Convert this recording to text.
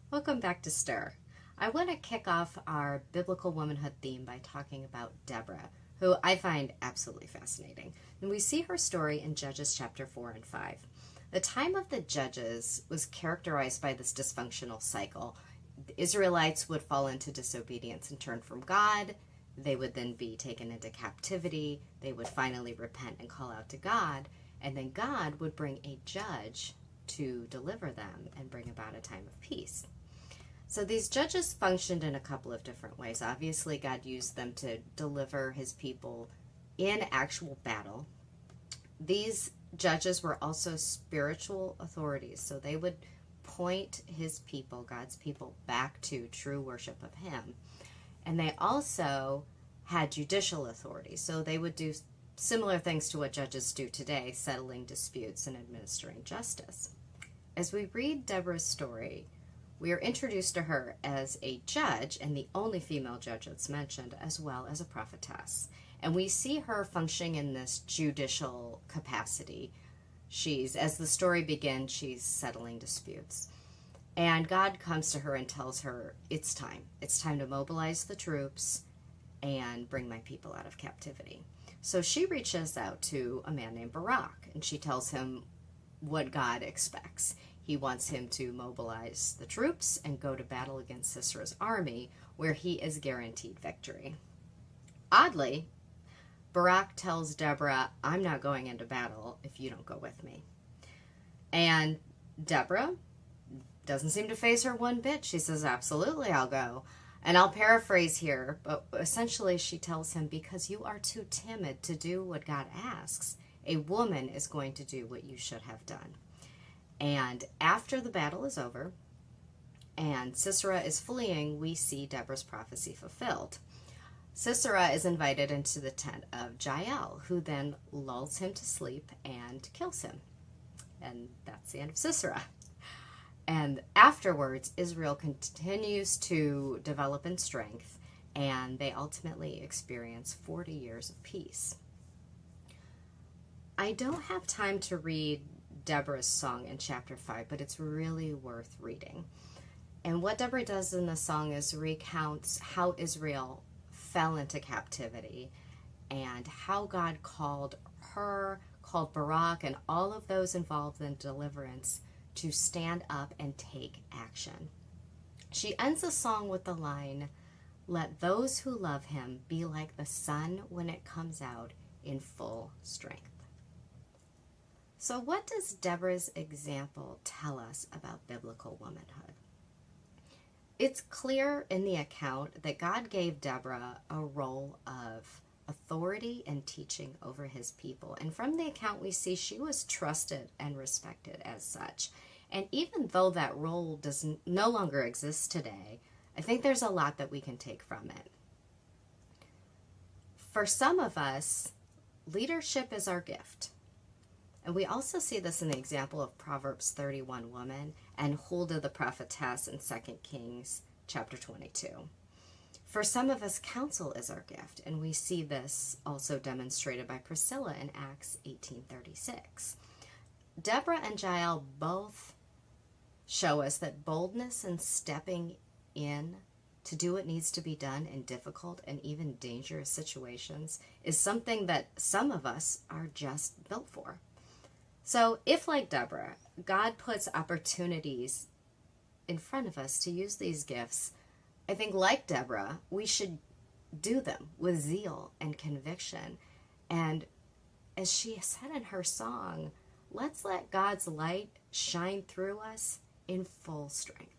Welcome back to Stir. I want to kick off our biblical womanhood theme by talking about Deborah, who I find absolutely fascinating. And we see her story in Judges chapter 4 and 5. The time of the Judges was characterized by this dysfunctional cycle. The Israelites would fall into disobedience and turn from God. They would then be taken into captivity. They would finally repent and call out to God. And then God would bring a judge to deliver them and bring about a time of peace. So these judges functioned in a couple of different ways. Obviously, God used them to deliver his people in actual battle. These judges were also spiritual authorities, so they would point his people, God's people, back to true worship of him. And they also had judicial authority, so they would do similar things to what judges do today, settling disputes and administering justice. As we read Deborah's story, we are introduced to her as a judge, and the only female judge that's mentioned, as well as a prophetess. And we see her functioning in this judicial capacity. As the story begins, she's settling disputes. And God comes to her and tells her, it's time. It's time to mobilize the troops and bring my people out of captivity. So she reaches out to a man named Barak, and she tells him what God expects. He wants him to mobilize the troops and go to battle against Sisera's army, where he is guaranteed victory. Oddly, Barak tells Deborah, I'm not going into battle if you don't go with me. And Deborah doesn't seem to faze her one bit. She says, absolutely, I'll go. And I'll paraphrase here, but essentially she tells him, because you are too timid to do what God asks, a woman is going to do what you should have done. And after the battle is over and Sisera is fleeing, we see Deborah's prophecy fulfilled. Sisera is invited into the tent of Jael, who then lulls him to sleep and kills him. And that's the end of Sisera. And afterwards, Israel continues to develop in strength, and they ultimately experience 40 years of peace. I don't have time to read Deborah's song in chapter 5, but it's really worth reading. And what Deborah does in the song is recounts how Israel fell into captivity and how God called her, called Barak, and all of those involved in deliverance to stand up and take action. She ends the song with the line, "Let those who love him be like the sun when it comes out in full strength." So what does Deborah's example tell us about biblical womanhood? It's clear in the account that God gave Deborah a role of authority and teaching over his people. And from the account we see she was trusted and respected as such. And even though that role no longer exist today, I think there's a lot that we can take from it. For some of us, leadership is our gift. And we also see this in the example of Proverbs 31 woman and Huldah the prophetess in 2 Kings chapter 22. For some of us, counsel is our gift, and we see this also demonstrated by Priscilla in Acts 18:36. Deborah and Jael both show us that boldness and stepping in to do what needs to be done in difficult and even dangerous situations is something that some of us are just built for. So if, like Deborah, God puts opportunities in front of us to use these gifts, I think, like Deborah, we should do them with zeal and conviction. And as she said in her song, let's let God's light shine through us in full strength.